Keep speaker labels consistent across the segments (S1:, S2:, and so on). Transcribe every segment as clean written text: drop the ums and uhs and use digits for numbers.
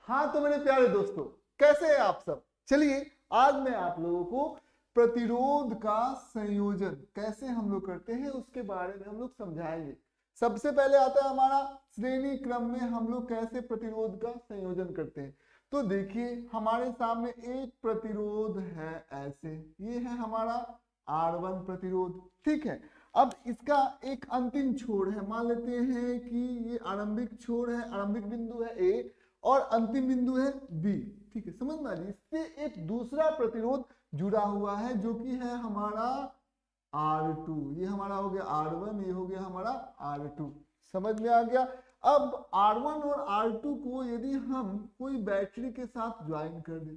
S1: हाँ तो मेरे प्यारे दोस्तों, कैसे हैं आप सब। चलिए आज मैं आप लोगों को प्रतिरोध का संयोजन कैसे हम लोग करते हैं उसके बारे में हम लोग समझाएंगे। सबसे पहले आता है हमारा श्रेणी क्रम में हम लोग कैसे प्रतिरोध का संयोजन करते हैं। तो देखिए हमारे सामने एक प्रतिरोध है, ऐसे ये है हमारा R1 प्रतिरोध, ठीक है। अब इसका एक अंतिम छोर है, मान लेते हैं कि ये आरंभिक छोर है, आरंभिक बिंदु है A और अंतिम बिंदु है B, ठीक है। समझ में आ रही है। इससे एक दूसरा प्रतिरोध जुड़ा हुआ है जो कि है हमारा R2। ये हमारा हो गया R1, ये हो गया हमारा R2। समझ में आ गया। अब R1 और R2 को यदि हम कोई बैटरी के साथ ज्वाइन कर दें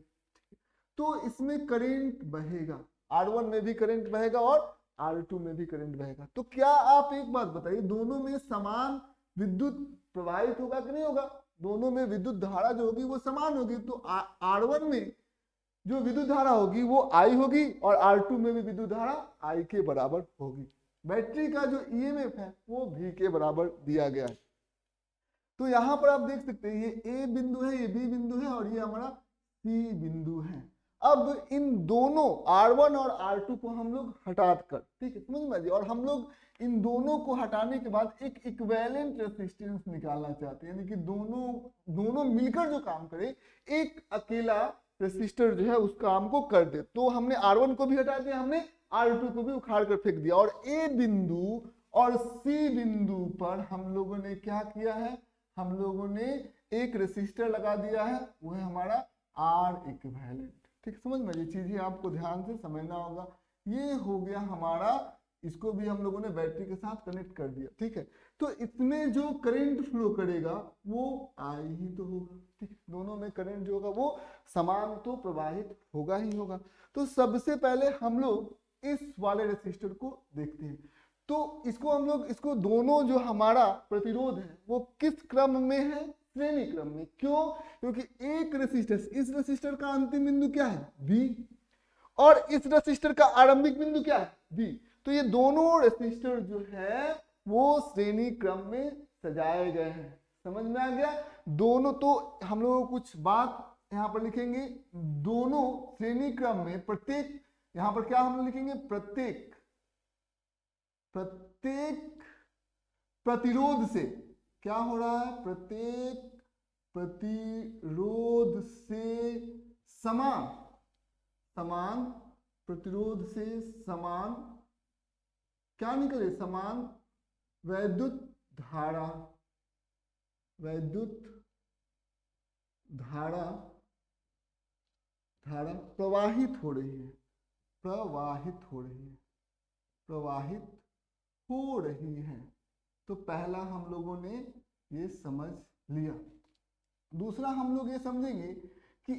S1: तो इसमें करंट बहेगा, R1 में भी करंट बहेगा और R2 में भी करंट बहेगा। तो क्या आप एक बात बताइए, दोनों में समान विद्युत प्रवाहित होगा कि नहीं होगा? दोनों में विद्युत धारा जो होगी वो समान होगी। तो R1 में जो विद्युत धारा होगी वो I होगी और R2 में भी विद्युत धारा I के बराबर होगी। बैटरी का जो EMF है वो V के बराबर दिया गया है। तो यहां पर आप देख सकते हैं ये A बिंदु है, ये B बिंदु है और ये हमारा C बिंदु है। अब इन दोनों R1 और R2 को हम लोग हटा कर, ठीक है, समझ में आ गया। और हम लोग इन दोनों को हटाने के बाद एक इक्विवेलेंट रेजिस्टेंस निकालना चाहते हैं, यानी कि दोनों मिलकर जो काम करे, एक अकेला रेसिस्टर जो है उस काम को कर दे। तो हमने R1 को भी हटा दिया, हमने R2 को भी उखाड़ कर फेंक दिया और A बिंदु और C बिंदु पर हम लोगों ने क्या किया है, हम लोगों ने एक रेसिस्टर लगा दिया है, वो है हमारा R इक्विवेलेंट। ठीक, समझ में, ये चीजें आपको ध्यान से समझना होगा। ये हो गया हमारा, इसको भी हम लोगों ने बैटरी के साथ कनेक्ट कर दिया, ठीक है। तो इसमें जो करंट फ्लो करेगा वो I ही तो होगा, ठीक। दोनों में करंट जो होगा वो समान तो प्रवाहित होगा ही होगा। तो सबसे पहले हम लोग इस वाले रेसिस्टर को देखते हैं। तो इसको हम लोग, इसको दोनों जो हमारा प्रतिरोध है वो किस क्रम में है? श्रेणी क्रम में। क्यों? क्योंकि एक रेसिस्टर, इस रेसिस्टर का अंतिम बिंदु क्या है? B, और इस रेसिस्टर का आरंभिक बिंदु क्या है? B। तो ये दोनों रेसिस्टर जो है वो श्रेणी क्रम में सजाए गए हैं। समझ में आ गया? दोनों, तो हम लोग कुछ बात यहां पर लिखेंगे, दोनों श्रेणी क्रम में, प्रत्येक, यहां पर क्या हम लिखेंगे? प्रत्येक प्रतिरोध से क्या हो रहा है? प्रत्येक प्रतिरोध से समान प्रतिरोध से समान क्या निकले? समान वैद्युत धारा प्रवाहित हो रही है, तो पहला हम लोगों ने ये समझ लिया। दूसरा हम लोग ये समझेंगे कि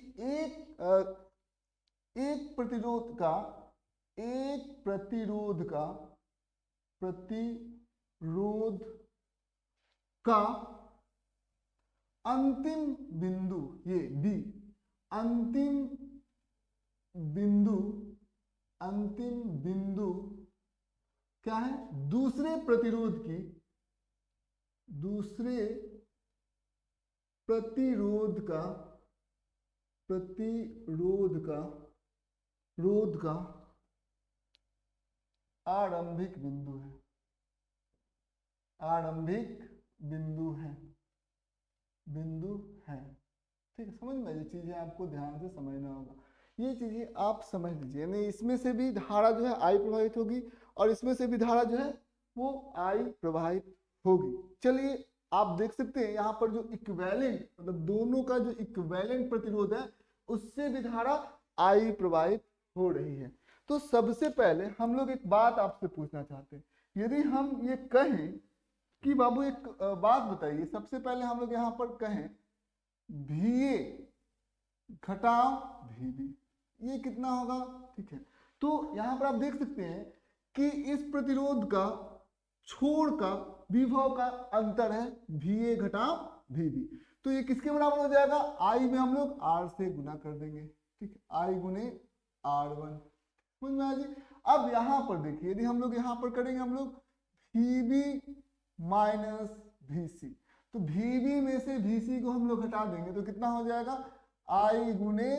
S1: एक प्रतिरोध का अंतिम बिंदु, ये B, अंतिम बिंदु क्या है? दूसरे प्रतिरोध का आरंभिक बिंदु है, ठीक है। समझ में, ये चीजें आपको ध्यान से समझना होगा। ये चीजें आप समझ लीजिए, यानी इसमें से भी धारा जो है I प्रवाहित होगी और इसमें से भी धारा जो है वो I प्रवाहित होगी। चलिए आप देख सकते हैं यहाँ पर जो इक्विवेलेंट, मतलब दोनों का जो इक्विवेलेंट प्रतिरोध है उससे भी धारा I प्रवाहित हो रही है। तो सबसे पहले हम लोग एक बात आपसे पूछना चाहते हैं, यदि हम ये कहें कि बाबू एक बात बताइए, सबसे पहले हम लोग यहाँ पर कहें VA घटाव VB, ये कितना होगा? ठीक है। तो यहाँ पर आप देख सकते हैं कि इस प्रतिरोध का छोर का विभव का अंतर है VA घटाव VB। तो ये किसके बराबर हो जाएगा? I में हम लोग R से गुना कर देंगे, ठीक है, I गुने R1। समझ में आ गई? अब यहाँ पर देखिए, यदि हम लोग यहाँ पर करेंगे हम लोग VB माइनस VC, तो VB में से VC को हम लोग हटा देंगे तो कितना हो जाएगा I गुने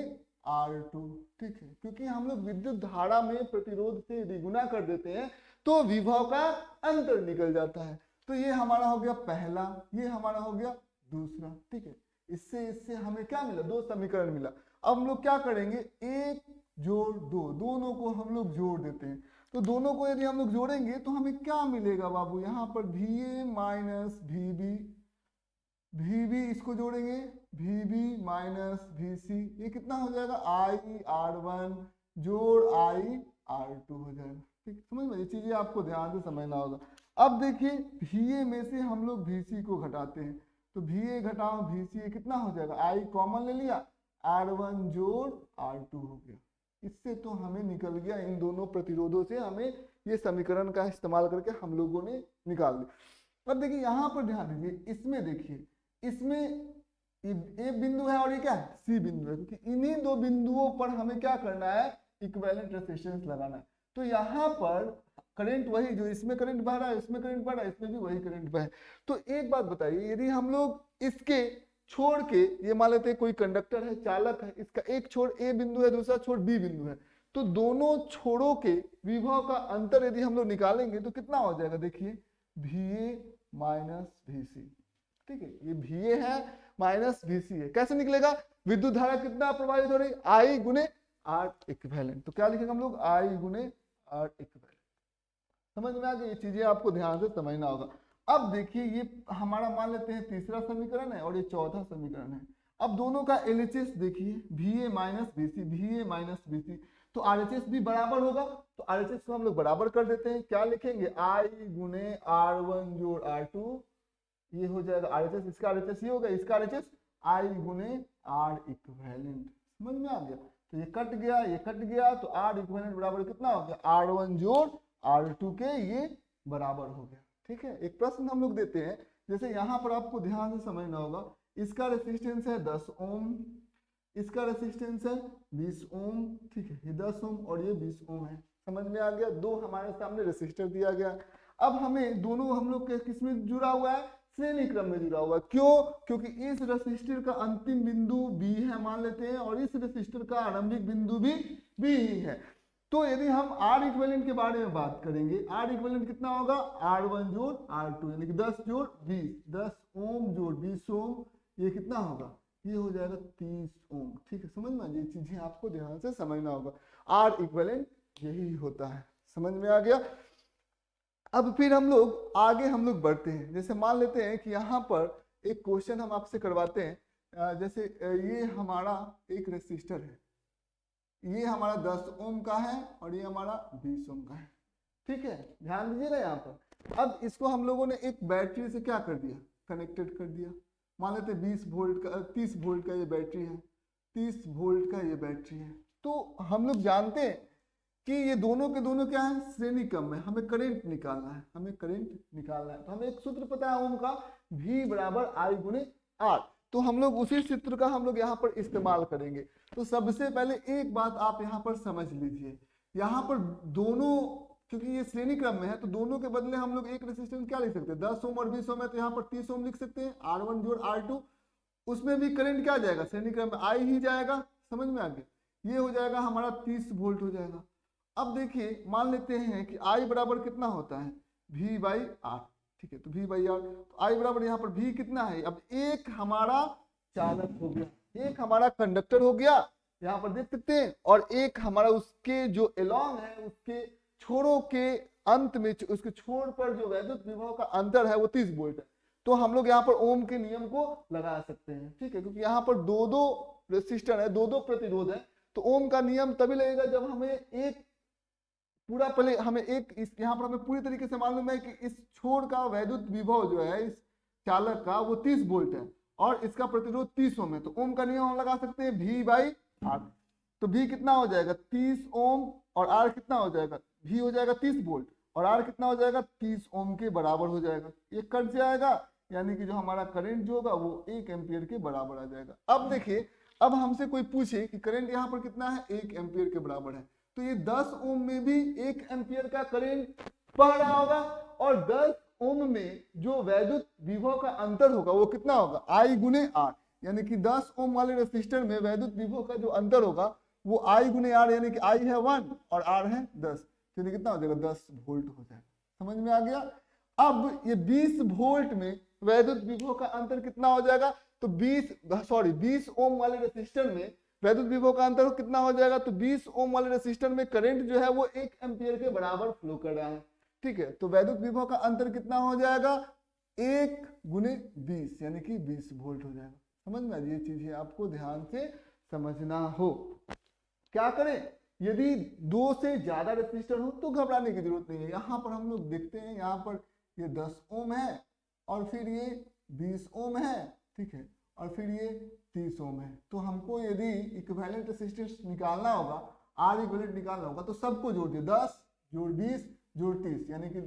S1: R2। ठीक है, क्योंकि हम लोग विद्युत धारा में प्रतिरोध से यदि गुना कर देते हैं तो विभव का अंतर निकल जाता है। तो ये हमारा हो गया पहला, ये हमारा हो गया दूसरा। ठीक है, इससे हमें क्या मिला, दो समीकरण मिला। अब हम लोग क्या करेंगे, एक जोड़ दो, दोनों को हम लोग जोड़ देते हैं। तो दोनों को यदि हम लोग जोड़ेंगे तो हमें क्या मिलेगा बाबू, यहाँ पर VA माइनस VB, VB इसको जोड़ेंगे VB माइनस VC, ये कितना हो जाएगा IR1 जोड़ IR2 हो जाएगा। ठीक, समझ में, ये चीजें आपको ध्यान से समझना होगा। अब देखिए VA में से हम लोग VC को घटाते हैं, तो VA घटाओ VC कितना हो जाएगा, I कॉमन ले लिया, R1 जोड़ R2 हो गया। इससे तो हमें निकल गया, इन दोनों प्रतिरोधों से हमें ये समीकरण का इस्तेमाल करके हम लोगों ने निकाल दिया। अब देखिए यहाँ पर ध्यान दीजिए, इसमें देखिए, इसमें ए बिंदु है और ये क्या है, सी बिंदु है, क्योंकि इन्हीं दो बिंदुओं पर हमें क्या करना है, इक्विवेलेंट रेजिस्टेंस लगाना है। तो यहाँ पर करंट वही, जो इसमें करंट बह रहा है, इसमें करंट बह रहा है, इसमें भी वही करंट बह। तो एक बात बताइए, यदि हम लोग इसके छोड़ के, ये मान लेते हैं कोई कंडक्टर है, चालक है, इसका एक छोर ए बिंदु है, दूसरा छोर बी बिंदु है, तो दोनों छोरों के विभव का अंतर यदि हम लोग निकालेंगे तो कितना हो जाएगा, देखिए VA माइनस VC। ठीक है, ये VA है माइनस VC है, कैसे निकलेगा, विद्युत धारा कितना प्रवाहित हो रही, I गुने R इक्विवेलेंट। तो क्या लिखेंगे हम लोग, I गुने R इक्विवेलेंट। समझ में आ गई, ये चीजें आपको ध्यान से समझना होगा। अब देखिए ये हमारा मान लेते हैं तीसरा समीकरण है और ये चौथा समीकरण है। अब दोनों का LHS देखिए, VA minus VC, VA minus VC, तो RHS भी बराबर होगा, तो RHS को हम लोग बराबर कर देते हैं। क्या लिखेंगे, I गुने R1 जोड़ R2, ये हो जाएगा RHS, इसका RHS ये होगा, इसका RHS I गुने R इक्विवेलेंट। समझ में आ गया, तो ये कट गया, ये कट गया, तो R इक्विवेलेंट बराबर कितना हो गया, R1 जोड़ R2 के ये बराबर हो गया। ठीक है, एक प्रश्न हम लोग देते हैं, जैसे यहाँ पर आपको ध्यान से समझना होगा, इसका रेजिस्टेंस है 10 ओम, इसका रेजिस्टेंस है 20 ओम। ठीक है, ये 10 ओम और ये 20 ओम है। समझ में आ गया, दो हमारे सामने रेजिस्टर दिया गया। अब हमें दोनों हम लोग के किस में जुड़ा हुआ है, श्रेणी क्रम में जुड़ा हुआ है। क्यों, क्योंकि इस रेजिस्टर का अंतिम बिंदु B है मान लेते हैं, और इस रेजिस्टर का आरंभिक बिंदु भी B ही है। तो यदि हम R इक्विवेलेंट के बारे में बात करेंगे, R इक्विवेलेंट कितना होगा, R1 जोड़ R2, यानी कि 10 जोड़ 20, 10 ओम जोड़ 20 ओम, ये कितना होगा, ये हो जाएगा 30 ओम। ठीक है, समझ में, ये चीजें आपको ध्यान से समझना होगा। R इक्विवेलेंट यही होता है। समझ में आ गया। अब फिर हम लोग आगे हम लोग बढ़ते हैं। जैसे मान लेते हैं कि यहाँ पर एक क्वेश्चन हम आपसे करवाते हैं, जैसे ये हमारा एक रेजिस्टर है, ये हमारा 10 ओम का है और ये हमारा 20 ओम का है। ठीक है, ध्यान दीजिएगा यहाँ पर। अब इसको हम लोगों ने एक बैटरी से क्या कर दिया, कनेक्टेड कर दिया। मान लेते 20 वोल्ट का, 30 वोल्ट का ये बैटरी है, 30 वोल्ट का ये बैटरी है। तो हम लोग जानते हैं कि ये दोनों के दोनों क्या है, श्रेणी क्रम में, हमें करंट निकालना है, हमें करंट निकालना है। तो हमें एक सूत्र पता है ओम का, V बराबर I गुने R। तो हम लोग उसी सूत्र का हम लोग यहाँ पर इस्तेमाल करेंगे। तो सबसे पहले एक बात आप यहाँ पर समझ लीजिए, यहाँ पर दोनों, क्योंकि ये श्रेणी क्रम में है, तो दोनों के बदले हम लोग एक रेजिस्टेंस क्या लिख सकते हैं, 10 ओम और 20 ओम है, तो यहाँ पर 30 ओम लिख सकते हैं, R1 जोड़ R2। उसमें भी करंट क्या जाएगा, श्रेणी क्रम में I ही जाएगा। समझ में आ गया, ये हो जाएगा हमारा 30 वोल्ट हो जाएगा। अब देखिए मान लेते हैं कि I बराबर कितना होता है, V बाई R। ठीक है, तो V बाई R, तो I बराबर यहाँ पर V कितना है, अब एक हमारा चालक हो गया, एक हमारा कंडक्टर हो गया, यहाँ पर देख सकते हैं, और एक हमारा उसके जो एलॉन्ग है, उसके छोरों के अंत में, उसके छोर पर जो वैद्युत विभव का अंतर है वो 30 वोल्ट है। तो हम लोग यहाँ पर ओम के नियम को लगा सकते हैं। ठीक है, क्योंकि यहाँ पर दो दो रेजिस्टर है, दो दो प्रतिरोध है, तो ओम का नियम तभी लगेगा जब हमें एक पूरा, पहले हमें एक यहाँ पर हमें पूरी तरीके से मालूम है कि इस छोर का वैद्युत विभव जो है इस चालक का वो 30 वोल्ट है और इसका प्रतिरोध 30 ओम है। तो ओम का नियम हम लगा सकते हैं V बाई R। तो V कितना हो जाएगा 30 ओम और R कितना हो जाएगा, V हो जाएगा 30 वोल्ट और R कितना हो जाएगा 30 ओम के बराबर हो जाएगा। ये कट जाएगा, यानी कि जो हमारा करंट जो होगा वो 1 एम्पियर के बराबर आ जाएगा। अब देखिए, अब हमसे कोई पूछे कि करंट यहाँ पर कितना है, 1 एम्पियर के बराबर है, तो ये 10 ओम में भी 1 एम्पियर का करंट बह रहा होगा और 10 ओम में जो वैद्युत विभव का अंतर होगा वो कितना होगा, I गुने R, यानी कि 10 ओम वाले रेसिस्टर में वैद्युत विभव का जो अंतर होगा वो I गुने R, यानी कि I है 1 और R है 10, तो कितना हो जाएगा 10 वोल्ट हो जाएगा। समझ में आ गया। अब ये 20 वोल्ट में वैद्युत विभव का अंतर कितना हो जाएगा, तो 20 ओम वाले रेसिस्टर में वैद्युत विभव का अंतर कितना हो जाएगा, तो 20 ओम वाले रेसिस्टर में करंट जो है वो 1 एम्पियर के बराबर फ्लो कर रहा है। ठीक है, तो वैद्युत विभव का अंतर कितना हो जाएगा, 1 गुने 20 यानी कि 20 वोल्ट हो जाएगा। समझ में, ये चीजें आपको ध्यान से समझना हो। क्या करें, यदि 2 से ज्यादा रेसिस्टर हो तो घबराने की जरूरत नहीं है। यहाँ पर हम लोग देखते हैं, यहाँ पर ये 10 ओम है और फिर ये 20 ओम है, ठीक है, और फिर ये 30 ओम है। तो हमको यदि इक्विवेलेंट रेसिस्टेंस निकालना होगा, आर इक्विवेलेंट निकालना होगा, तो सबको जोड़ दिए, 10 जोड़ 20 जोड़ 30, यानी कि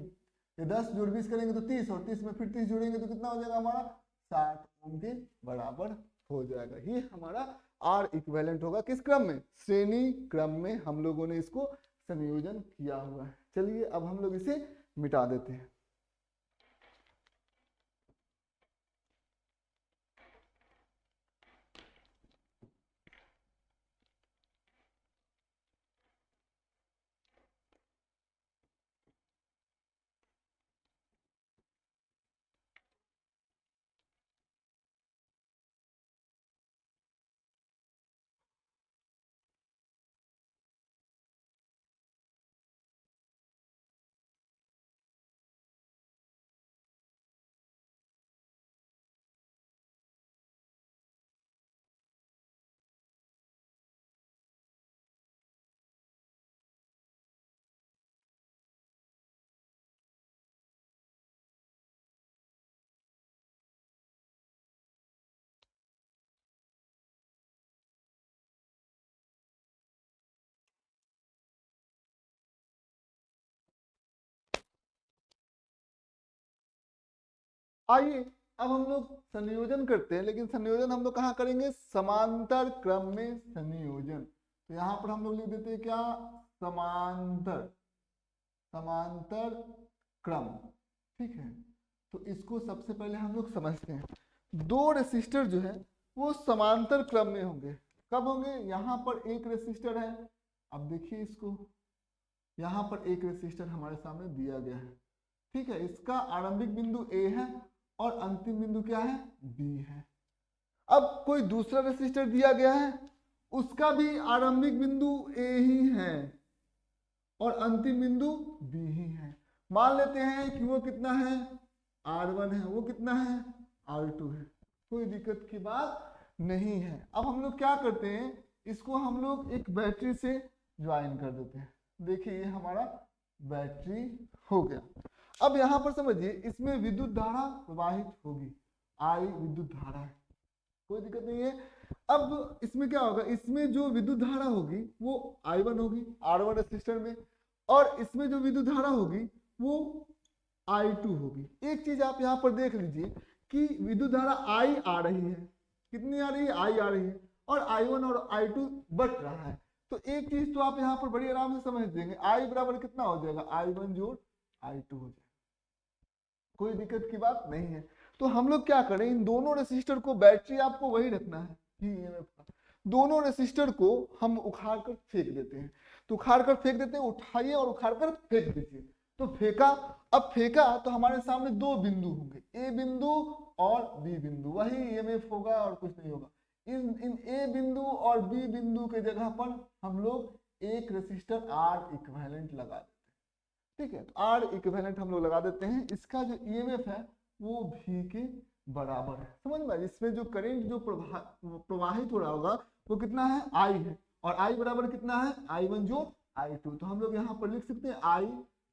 S1: ये 10 जोड़ 20 करेंगे तो 30, और 30 में फिर 30 जोड़ेंगे तो कितना हो जाएगा हमारा 60 ओम के बराबर हो जाएगा। ये हमारा आर इक्विवेलेंट होगा। किस क्रम में, श्रेणी क्रम में हम लोगों ने इसको संयोजन किया हुआ है। चलिए अब हम लोग इसे मिटा देते हैं। आइए अब हम लोग संयोजन करते हैं, लेकिन संयोजन हम लोग कहाँ करेंगे, समांतर क्रम में संयोजन। तो यहाँ पर हम लोग लिख देते हैं क्या, समांतर समांतर क्रम। ठीक है, तो इसको सबसे पहले हम लोग समझते हैं। 2 रेसिस्टर जो है वो समांतर क्रम में होंगे। कब होंगे, यहाँ पर एक रेसिस्टर है, अब देखिए इसको, यहाँ पर एक रेसिस्टर हमारे सामने दिया गया है। ठीक है, इसका आरंभिक बिंदु ए है और अंतिम बिंदु क्या है, बी है। अब कोई दूसरा रेसिस्टर दिया गया है, उसका भी आरंभिक बिंदु ए ही है और अंतिम बिंदु बी ही है। मान लेते हैं कि वो कितना है, R1 है, वो कितना है, R2 है। कोई दिक्कत की बात नहीं है। अब हम लोग क्या करते हैं, इसको हम लोग एक बैटरी से ज्वाइन कर देते हैं। देखिए ये हमारा बैटरी हो गया। अब यहाँ पर समझिए, इसमें विद्युत धारा प्रवाहित होगी, I विद्युत धारा है, कोई दिक्कत नहीं है। अब इसमें क्या होगा, इसमें जो विद्युत धारा होगी वो I1 होगी R1 रेसिस्टर में, और इसमें जो विद्युत धारा होगी वो I2 होगी। एक चीज आप यहाँ पर देख लीजिए कि विद्युत धारा I आ रही है, कितनी आ रही है, I आ रही है, और I1 और I2 बट रहा है। तो एक चीज तो आप यहाँ पर बड़ी आराम से समझ देंगे, I बराबर कितना हो जाएगा, I1 जोड़ I2 हो जाएगा, कोई दिक्कत की बात नहीं है। तो हम लोग क्या करें, इन दोनों रेसिस्टर को, बैटरी आपको वही रखना है ईएमएफ का, दोनों रेसिस्टर को हम उखाड़ कर फेंक देते हैं। तो उखाड़ कर फेंक देते हैं, उठाइए और उखाड़ कर फेंक दीजिए। तो फेंका, अब फेंका तो हमारे सामने 2 बिंदु होंगे, ए बिंदु और बी बिंदु, वही ईएमएफ होगा और कुछ नहीं होगा। इन ए बिंदु और बी बिंदु के जगह पर हम लोग एक रेसिस्टर आर इक्विवेलेंट लगा देते हैं। ठीक है, तो आर इक्विवेलेंट हम लोग लगा देते हैं। इसका जो ईएमएफ है वो भी के बराबर है। समझ में, इसमें जो करंट जो प्रवाहित हो रहा होगा वो कितना है, आई है, और आई बराबर कितना है, I1 जोड़ I2। तो हम लोग यहाँ पर लिख सकते हैं I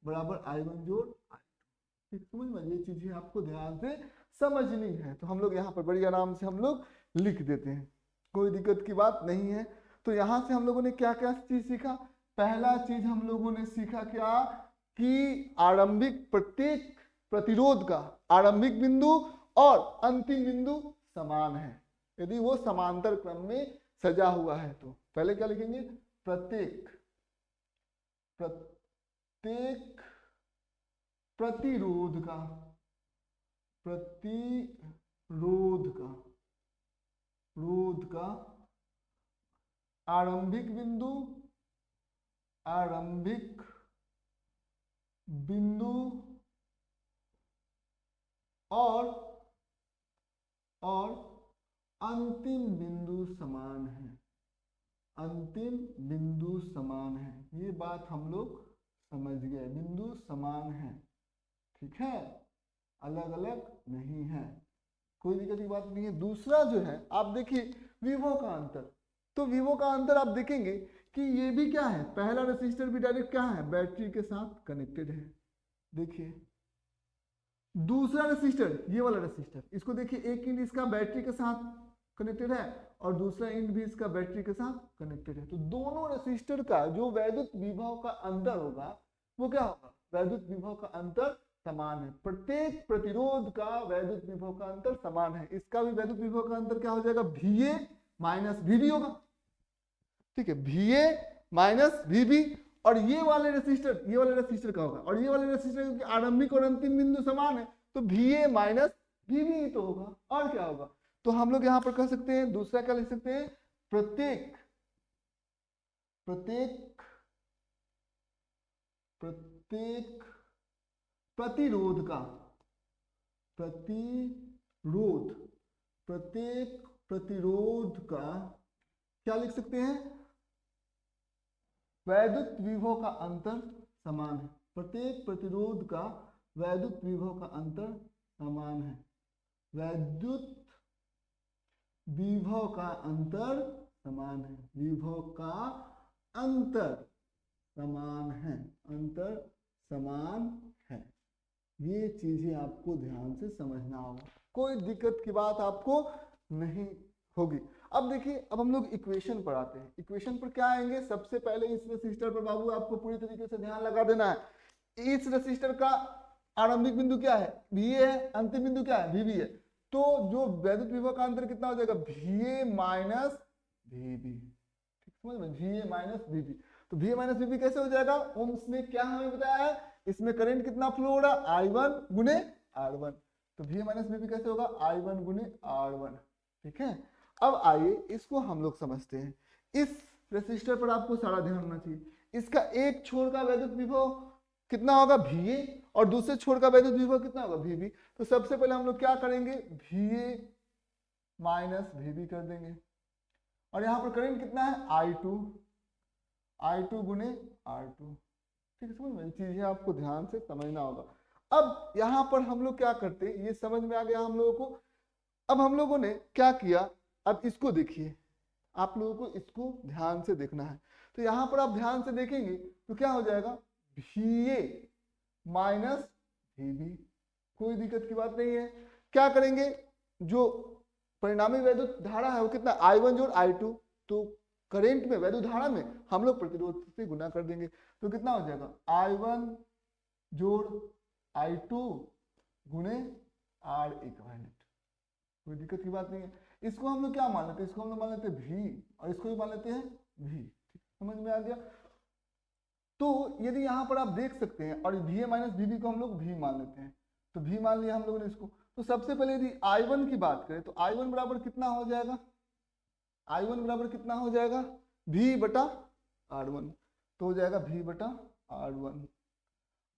S1: बराबर I1 जोड़ I2। ठीक, समझ में, ये चीजें आपको ध्यान से समझनी है। तो हम लोग यहाँ पर बड़ी आराम से हम लोग लिख देते हैं, कोई दिक्कत की बात नहीं है। तो यहाँ से हम लोगों ने क्या क्या चीज सीखा, पहला चीज हम लोगों ने सीखा क्या, कि आरंभिक प्रत्येक प्रतिरोध का आरंभिक बिंदु और अंतिम बिंदु समान है, यदि वो समांतर क्रम में सजा हुआ है। तो पहले क्या लिखेंगे, प्रत्येक प्रतिरोध का प्रतिरोध का आरंभिक बिंदु और अंतिम बिंदु समान है। ये बात हम लोग समझ गए, बिंदु समान है, ठीक है, अलग अलग नहीं है, कोई दिक्कत की बात नहीं है। दूसरा जो है आप देखिए विभव का अंतर, तो विभव का अंतर आप देखेंगे कि ये भी क्या है, पहला रेसिस्टर भी डायरेक्ट क्या है, बैटरी के साथ कनेक्टेड है। देखिए दूसरा रेसिस्टर, ये वाला रेसिस्टर, इसको देखिए एक इंड इसका बैटरी के साथ कनेक्टेड है और दूसरा इंड भी इसका बैटरी के साथ कनेक्टेड है। तो दोनों रेसिस्टर का जो वैद्युत विभव का अंतर होगा वो क्या होगा, वैद्युत विभव का अंतर समान है। प्रत्येक प्रतिरोध का वैद्युत विभव का अंतर समान है। इसका भी वैद्युत विभव का अंतर क्या हो जाएगा, VA माइनस VB होगा, ठीक है, VA माइनस VB। और ये वाले रेसिस्टर का होगा, और ये वाले रेसिस्टर क्योंकि आरंभिक और अंतिम बिंदु समान है तो VA माइनस VB ही तो होगा, और क्या होगा। तो हम लोग यहां पर कह सकते हैं, दूसरा क्या लिख सकते हैं, प्रत्येक प्रतिरोध का क्या लिख सकते हैं, वैद्युत विभव का अंतर समान है। प्रत्येक प्रतिरोध का वैद्युत विभव का अंतर समान है, वैद्युत विभव का अंतर समान है, विभव का अंतर समान है, अंतर समान है। ये चीजें आपको ध्यान से समझना होगा, कोई दिक्कत की बात आपको नहीं होगी। अब देखिए, अब हम लोग इक्वेशन पर आते हैं। इक्वेशन पर क्या आएंगे, सबसे पहले इस रेसिस्टर पर बाबू आपको पूरी तरीके से ध्यान लगा देना है। इस रेसिस्टर का आरंभिक बिंदु क्या है, VA है, अंतिम बिंदु क्या है, VB है। तो जो वैद्युत विभव का अंतर कितना हो जाएगा, VA माइनस VB, ठीक समझ में, VA माइनस VB। तो VA माइनस VB कैसे हो जाएगा, ओम्स में क्या हमें बताया है, इसमें करंट कितना फ्लो हो रहा है, I1 गुने R1। तो VA माइनस VB कैसे होगा, I1 गुने R1, ठीक है। अब आइए इसको हम लोग समझते हैं। इस रेसिस्टर पर आपको सारा ध्यान होना चाहिए। इसका एक छोर का वैद्युत विभव कितना होगा, VA, और दूसरे छोर का वैद्युत विभव कितना होगा, VB। तो सबसे पहले हम लोग क्या करेंगे, VA माइनस VB कर देंगे, और यहाँ पर करंट कितना है, I2 गुने R2, ठीक है, समझ में, चीजें आपको ध्यान से समझना होगा। अब यहाँ पर हम लोग क्या करते हैं, ये समझ में आ गया हम लोगों को। अब हम लोगों ने क्या किया, अब इसको देखिए, आप लोगों को इसको ध्यान से देखना है। तो यहाँ पर आप ध्यान से देखेंगे तो क्या हो जाएगा, VA माइनस VB, कोई दिक्कत की बात नहीं है। क्या करेंगे, जो परिणामी वैद्युत धारा है वो कितना, I1 जोड़ I2। तो करंट में, वैद्युत धारा में हम लोग प्रतिरोध से गुना कर देंगे, तो कितना हो जाएगा, I1 जोड़ I2 गुने R इक्विवेलेंट, कोई दिक्कत की बात नहीं है। इसको हम लोग क्या मान लेते हैं, इसको हम लोग मान लेते हैं V, और इसको भी मान लेते हैं V, ठीक, समझ में आ गया। तो यदि यहाँ पर आप देख सकते हैं, और VA माइनस VB को हम लोग V मान लेते हैं, तो V मान लिया हम लोगों ने इसको। तो सबसे पहले यदि I1 की बात करें तो I1 बराबर कितना हो जाएगा, I1 बराबर कितना हो जाएगा, V बटा R1, तो हो जाएगा V बटा R1।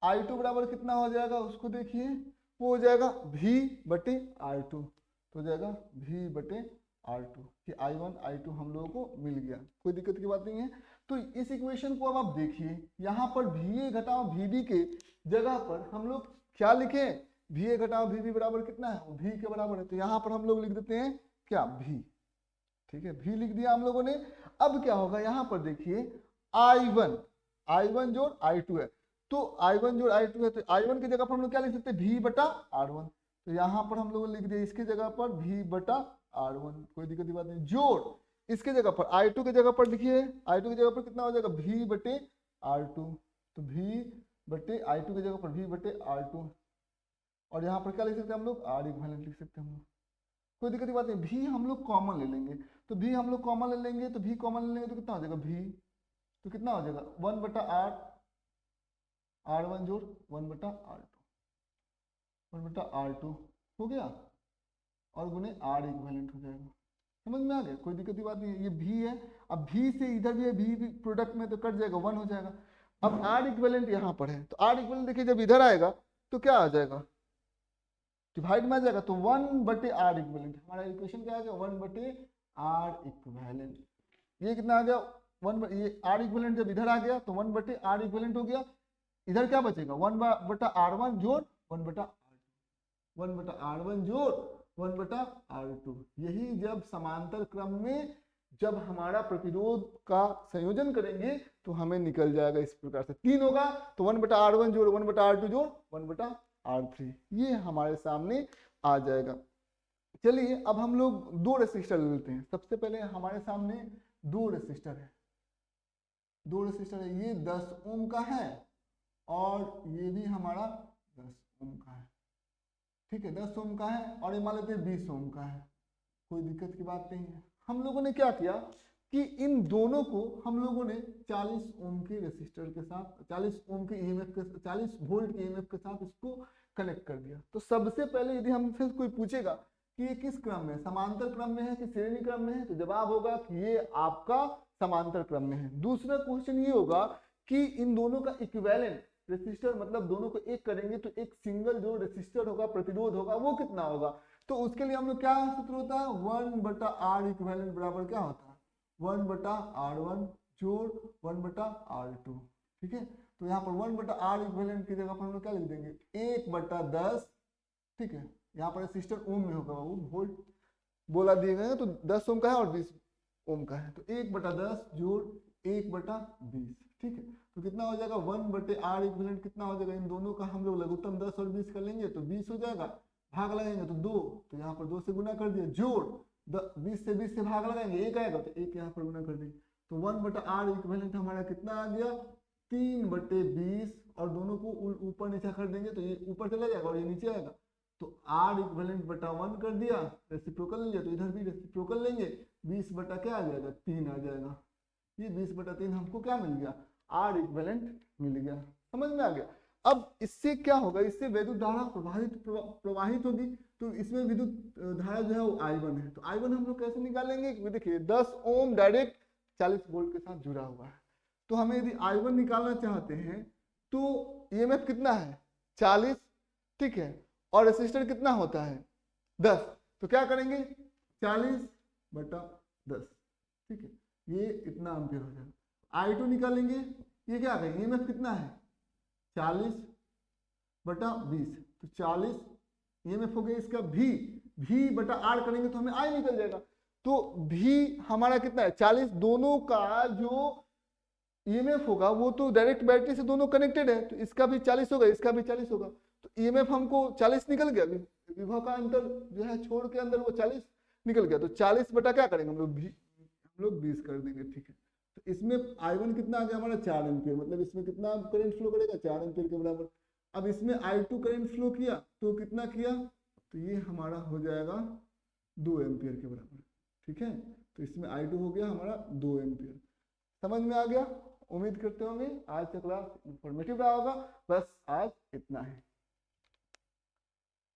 S1: I2 बराबर कितना हो जाएगा, उसको देखिए, वो हो जाएगा V बटे R2, तो हो जाएगा V बटे R2, कि I1 I2 हम लोगों को मिल गया, कोई दिक्कत की बात नहीं है। तो इस इक्वेशन को अब आप देखिए, यहाँ पर VA घटाओ VB के जगह पर हम लोग क्या लिखें, VA घटाओ VB बराबर कितना है, वो V के बराबर है, तो यहाँ पर हम लोग लिख देते हैं क्या, V, ठीक है, V लिख दिया हम लोगों ने। अब क्या होगा, यहाँ पर देखिए I1 जोड़ I2 है, तो I1 जोड़ I2 है, तो I1 की जगह पर हम लोग क्या लिख सकते हैं, V बटा R1। तो यहाँ पर हम लोग लिख दिया इसके जगह पर V बटा R1, कोई दिक्कत की बात नहीं। जोड़ इसके जगह पर I2 की जगह पर लिखिए, I2 की जगह पर कितना हो जाएगा, V बटे R2, तो V बटे I2 की जगह पर V बटे R2, और यहाँ पर क्या लिख सकते हैं हम लोग, R इक्विवेलेंट लिख सकते हैं हम लोग, कोई दिक्कत की बात नहीं। V हम लोग कॉमन ले लेंगे, तो V हम लोग कॉमन ले लेंगे, तो V कॉमन ले लेंगे तो कितना हो जाएगा, V, तो कितना हो जाएगा 1 बटा R, R1 जोड़ 1 बटा R2, 1 बटा R2, हो गया और गुने आर इक्विवेलेंट हो जाएगा। समझ में आ गया, कोई दिक्कत की बात नहीं है। ये भी है, अब भी से इधर भी है, भी प्रोडक्ट में तो कट जाएगा, 1 हो जाएगा। अब आर इक्विवेलेंट यहाँ पर है, तो आर इक्विवेलेंट देखिए जब इधर आएगा तो क्या आ जाएगा, डिवाइड में आ जाएगा, तो 1/r इक्विवेलेंट। हमारा इक्वेशन क्या आ गया, 1/r इक्विवेलेंट। ये कितना आ गया, 1, ये r इक्विवेलेंट जब इधर आ गया तो 1/r इक्विवेलेंट हो गया। इधर क्या बचेगा, 1/r1 जोड़ 1/r1 जोड़ 1/r2। यही जब समांतर क्रम में जब हमारा प्रतिरोध का संयोजन करेंगे तो हमें निकल जाएगा इस प्रकार से। 3 होगा तो 1/r1 जोड़ 1/r2 जोड़ 1/r3, ये हमारे सामने आ जाएगा। चलिए अब हम लोग 2 रेसिस्टर ले लेते हैं। सबसे पहले हमारे सामने 2 रेसिस्टर है, 2 रेसिस्टर है। ये 10 ओम का है और ये भी हमारा 10 ओम का है, ठीक है, 10 ओम का है। और ये मान लेते हैं 20 ओम का है, कोई दिक्कत की बात नहीं है। हम लोगों ने क्या किया कि इन दोनों को हम लोगों ने 40 ओम के रेसिस्टर के साथ, 40 ओम के ईएमएफ के, 40 वोल्ट के ईएमएफ के साथ इसको कनेक्ट कर दिया। तो सबसे पहले यदि हमसे कोई पूछेगा कि ये किस क्रम में, समांतर क्रम में है कि श्रेणी क्रम में है, तो जवाब होगा कि ये आपका समांतर क्रम में है। दूसरा क्वेश्चन ये होगा कि इन दोनों का इक्विवेलेंट रेसिस्टर, मतलब दोनों को एक करेंगे तो एक सिंगल जो रेसिस्टर होगा, प्रतिरोध होगा, वो कितना होगा। तो उसके लिए हम लोग क्या सूत्र होता है, 1/r इक्विवेलेंट बराबर क्या होता है, 1/r1 जोड़ 1/r2, ठीक है। तो यहाँ पर 1/r इक्विवेलेंट की जगह पर हम लोग क्या लिख देंगे, 1/10, ठीक है। यहाँ पर रेसिस्टर ओम में होगा, वो वोल्ट बोला दिए गए हैं, तो 10 ओम का है और 20 ओम का है, तो 1/10 जोड़ 1/20, ठीक है। तो कितना हो जाएगा, 1/r इक्विवेलेंट कितना हो जाएगा, इन दोनों का हम लोग लघुत्तम 10 और 20 कर लेंगे तो 20 हो जाएगा, भाग लगाएंगे तो 2, तो यहाँ पर 2 से गुना कर दिया, जोड़ 20 से भाग लगाएंगे 1 आएगा, तो 1 यहाँ पर गुना कर देंगे, तो 1/r इक्विवेलेंट हमारा कितना आ गया, 3/20, और दोनों को ऊपर नीचे कर देंगे तो ये ऊपर चला जाएगा और ये नीचे आएगा, तो r इक्विवेलेंट बटा 1 कर दिया, रेसिप्रोकल लेंगे तो इधर भी रेसिप्रोकल लेंगे, 20 बटा क्या आ जाएगा, 3 आ जाएगा। ये 20/3 हमको क्या मिल गया, r इक्विवेलेंट मिल गया। समझ में आ गया। अब इससे क्या होगा, इससे विद्युत धारा प्रवाहित होगी, तो इसमें विद्युत धारा जो है वो I1 है। तो I1 हम लोग कैसे निकालेंगे, देखिए 10 ओम डायरेक्ट 40 वोल्ट के साथ जुड़ा हुआ है, तो हमें यदि I1 निकालना चाहते हैं तो ईएमएफ कितना है 40, ठीक है, और रेसिस्टर कितना होता है 10, तो क्या करेंगे 40/10, ठीक है, ये इतना एम्पीयर हो जाएगा। I2 निकालेंगे, ये क्या है, ईएमएफ कितना है 40/20, तो 40 ईएमएफ हो गया इसका V/R करेंगे तो हमें I निकल जाएगा। तो V हमारा कितना है 40, दोनों का जो ईएमएफ होगा वो तो डायरेक्ट बैटरी से दोनों कनेक्टेड है, तो इसका भी 40 होगा, इसका भी 40 होगा, तो ईएमएफ हमको 40 निकल गया, विभव का अंतर जो है छोड़ के अंदर वो 40 निकल गया, तो 40 बटा क्या करेंगे हम लोग 20 कर देंगे, ठीक है। तो इसमें I1 कितना आ गया हमारा 4 एम्पीयर, मतलब इसमें कितना करंट फ्लो करेगा 4 एम्पीयर के बराबर। अब इसमें I2 करंट फ्लो किया तो कितना किया, तो ये हमारा हो जाएगा 2 एम्पीयर के बराबर, ठीक है। तो इसमें I2 हो गया हमारा 2 एम्पीयर। समझ में आ गया, उम्मीद करते होंगे आज का क्लास इंफॉर्मेटिव रहा होगा। बस आज इतना है।